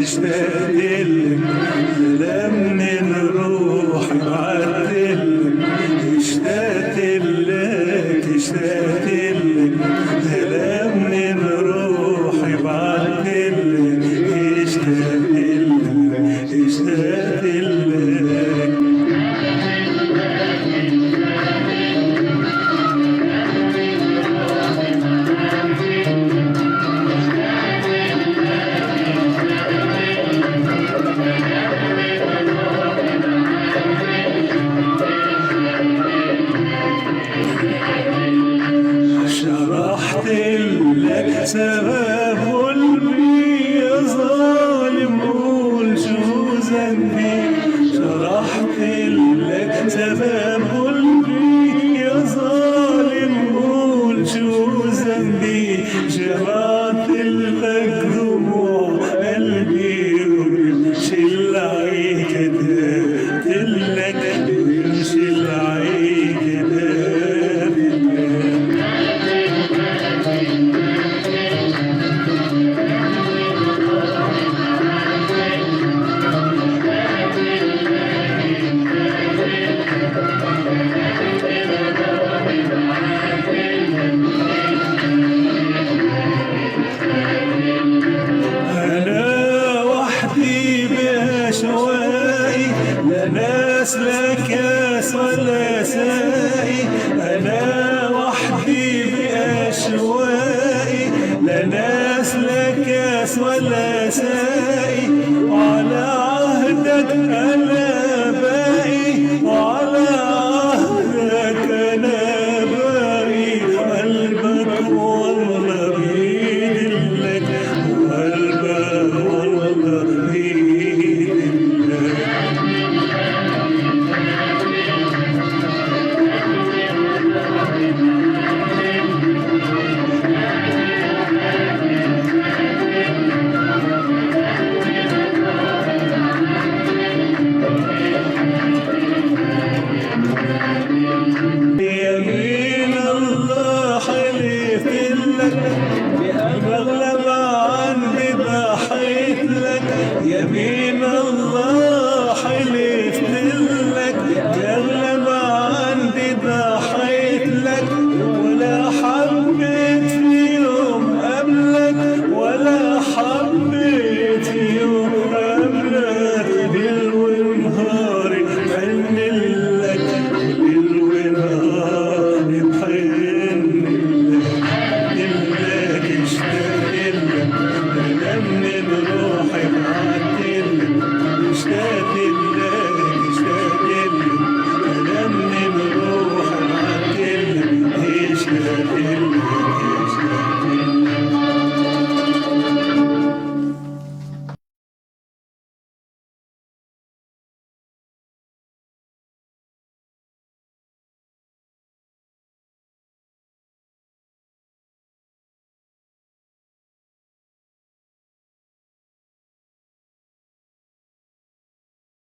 اشتقتلك كلام من روحي بعتلك اشتقتلك كلام من روحي بعتلك اشتقتلك شرحتلك سبب قلبي يا ظالم قول شو ذنبي شرحتلك سبب قلبي يا ظالم قول شو ذنبي جمعتلك دموع قلبي وبمشي العين كتبتلك بمشي العين لا ناس لا كاس ولا سائي أنا وحدي بأشوائي لا ناس لا كاس ولا سائي وعلى عهدك أنا